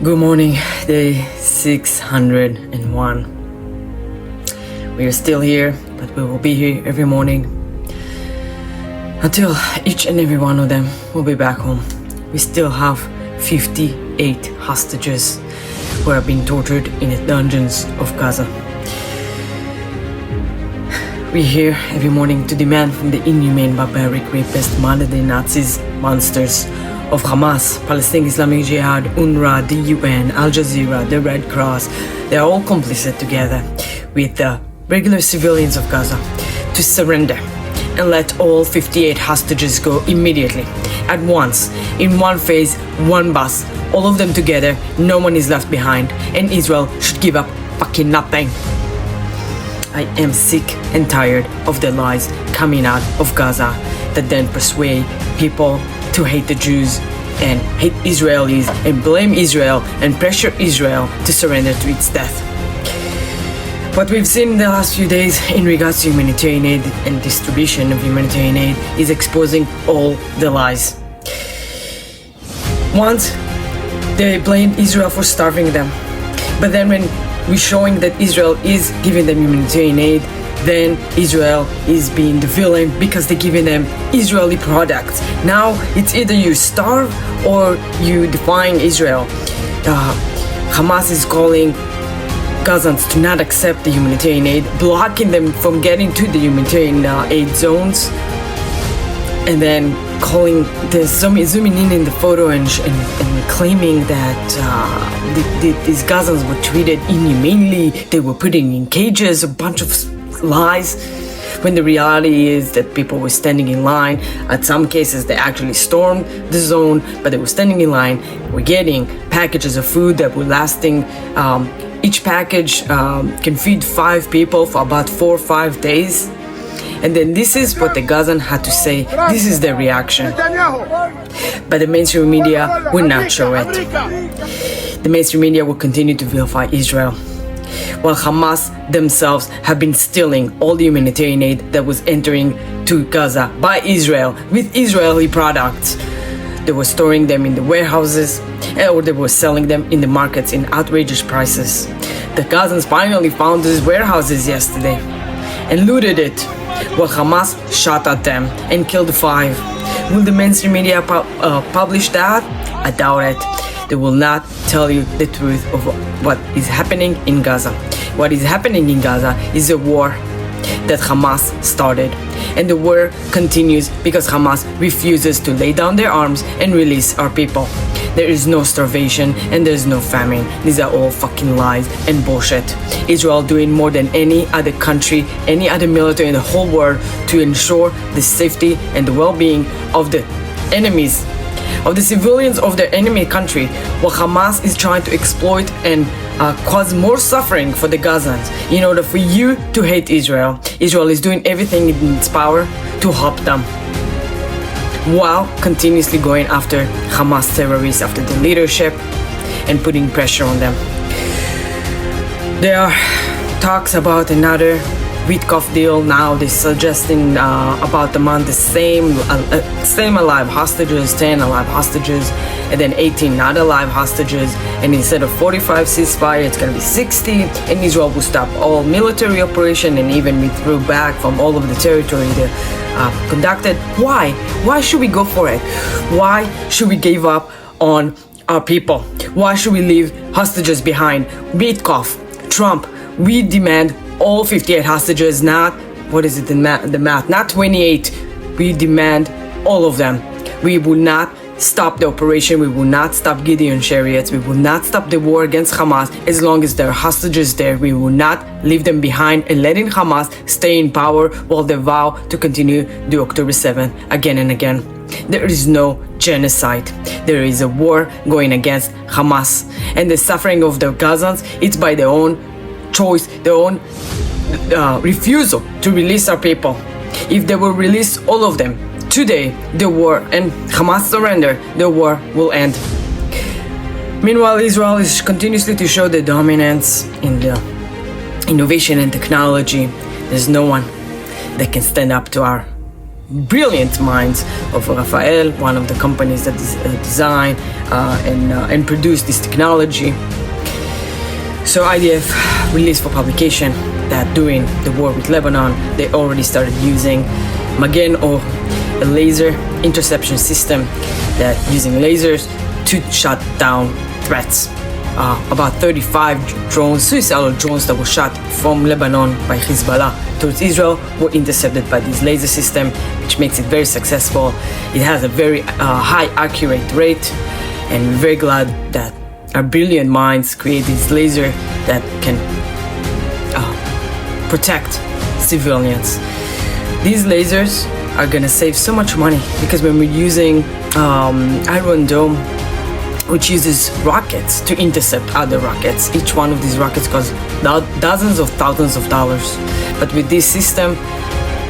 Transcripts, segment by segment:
Good morning, day 601. We are still here, but we will be here every morning until each and every one of them will be back home. We still have 58 hostages who are being tortured in the dungeons of Gaza. We're here every morning to demand from the inhumane, barbaric, rapist, modern-day Nazis, monsters of Hamas, Palestinian Islamic Jihad, UNRWA, the UN, Al Jazeera, the Red Cross. They are all complicit together with the regular civilians of Gaza to surrender and let all 58 hostages go immediately, at once, in one phase, one bus, all of them together. No one is left behind, and Israel should give up fucking nothing. I am sick and tired of the lies coming out of Gaza that then persuade people to hate the Jews and hate Israelis and blame Israel and pressure Israel to surrender to its death. What we've seen in the last few days in regards to humanitarian aid and distribution of humanitarian aid is exposing all the lies. Once, they blamed Israel for starving them, but then when we're showing that Israel is giving them humanitarian aid, then Israel is being the villain because they're giving them Israeli products. Now it's either you starve or you defying Israel. Hamas is calling Gazans to not accept the humanitarian aid, blocking them from getting to the humanitarian aid zones, and then calling the zooming in the photo and claiming that these Gazans were treated inhumanely. They were put in cages, a bunch of lies, when the reality is that people were standing in line. At some cases they actually stormed the zone, but they were standing in line, were getting packages of food that were lasting. Each package can feed 5 people for about 4 or 5 days. And then this is what the Gazan had to say. This is their reaction. But the mainstream media will not show it. The mainstream media will continue to vilify Israel, while Hamas themselves have been stealing all the humanitarian aid that was entering to Gaza by Israel with Israeli products. They were storing them in the warehouses, or they were selling them in the markets in outrageous prices. The Gazans finally found these warehouses yesterday and looted it, while Hamas shot at them and killed 5. Will the mainstream media publish that? I doubt it. They will not tell you the truth of what is happening in Gaza. What is happening in Gaza is a war that Hamas started, and the war continues because Hamas refuses to lay down their arms and release our people. There is no starvation and there is no famine. These are all fucking lies and bullshit. Israel doing more than any other country, any other military in the whole world to ensure the safety and the well-being of the enemies, of the civilians of their enemy country, while Hamas is trying to exploit and cause more suffering for the Gazans in order for you to hate Israel. Israel is doing everything in its power to help them, while continuously going after Hamas terrorists, after the leadership, and putting pressure on them. There are talks about another Witkoff deal. Now they're suggesting about among the same alive hostages, 10 alive hostages, and then 18 not alive hostages. And instead of 45 ceasefire, it's going to be 60. And Israel will stop all military operation and even withdrew back from all of the territory they conducted. Why? Why should we go for it? Why should we give up on our people? Why should we leave hostages behind? Witkoff, Trump, we demand all 58 hostages, not, what is it, the math, not 28. We demand all of them. We will not stop the operation. We will not stop Gideon chariots. We will not stop the war against Hamas as long as there are hostages there. We will not leave them behind and letting Hamas stay in power while they vow to continue the October 7th again and again. There is no genocide. There is a war going against Hamas, and the suffering of the Gazans, it's by their own choice, their own refusal to release our people. If they will release all of them today, the war, and Hamas surrender, the war will end. Meanwhile, Israel is continuously to show the dominance in the innovation and technology. There's no one that can stand up to our brilliant minds of Rafael, one of the companies that design and produce this technology. So IDF released for publication that during the war with Lebanon, they already started using Magen, or a laser interception system that using lasers to shut down threats. About 35 drones, suicidal drones that were shot from Lebanon by Hezbollah towards Israel were intercepted by this laser system, which makes it very successful. It has a very high accurate rate, and we're very glad that our brilliant minds create this laser that can protect civilians. These lasers are gonna save so much money, because when we're using Iron Dome, which uses rockets to intercept other rockets, each one of these rockets costs dozens of thousands of dollars. But with this system,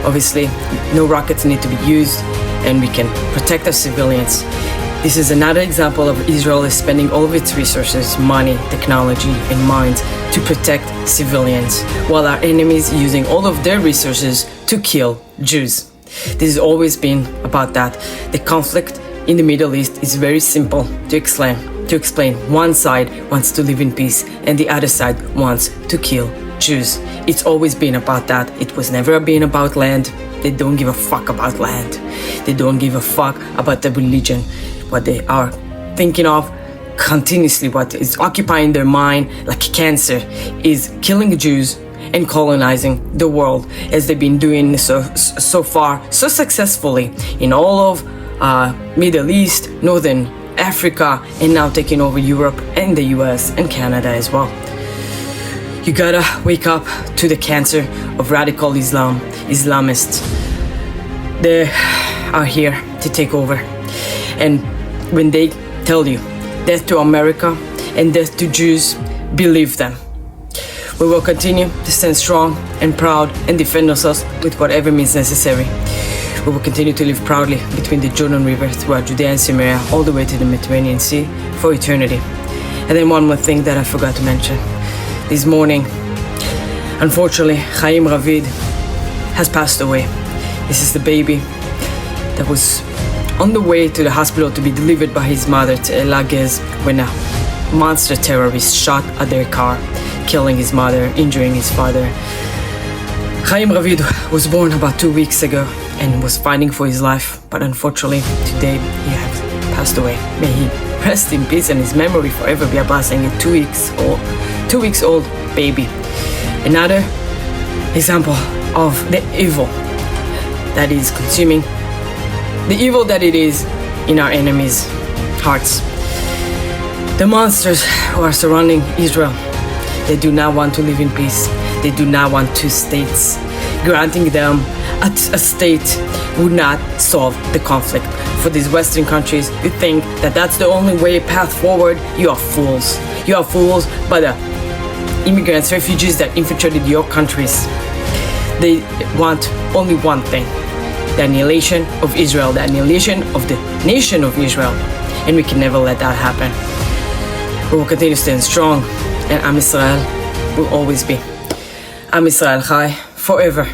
obviously no rockets need to be used, and we can protect our civilians. This is another example of Israel is spending all of its resources, money, technology, and minds to protect civilians, while our enemies using all of their resources to kill Jews. This has always been about that. The conflict in the Middle East is very simple to explain. One side wants to live in peace, and the other side wants to kill Jews. It's always been about that. It was never been about land. They don't give a fuck about land. They don't give a fuck about the religion. What they are thinking of continuously, what is occupying their mind like cancer, is killing Jews and colonizing the world, as they've been doing so far so successfully in all of Middle East, Northern Africa, and now taking over Europe and the US and Canada as well. You gotta wake up to the cancer of radical Islamists. They are here to take over. And when they tell you death to America and death to Jews, believe them. We will continue to stand strong and proud and defend ourselves with whatever means necessary. We will continue to live proudly between the Jordan River throughout Judea and Samaria, all the way to the Mediterranean Sea for eternity. And then one more thing that I forgot to mention. This morning, unfortunately, Chaim Ravid has passed away. This is the baby that was on the way to the hospital to be delivered by his mother to Ela Gez, when a monster terrorist shot at their car, killing his mother, injuring his father. Chaim Ravid was born about 2 weeks ago and was fighting for his life, but unfortunately today he has passed away. May he rest in peace and his memory forever be a blessing. A 2 weeks old baby. Another example of the evil that is consuming, the evil that it is in our enemies' hearts. The monsters who are surrounding Israel, they do not want to live in peace. They do not want two states. Granting them a state would not solve the conflict. For these Western countries, you think that that's the only path forward. You are fools. You are fools by the immigrants, refugees that infiltrated your countries. They want only one thing: the annihilation of Israel, the annihilation of the nation of Israel. And we can never let that happen. We will continue to stand strong, and Am Yisrael will always be Am Yisrael Chai forever.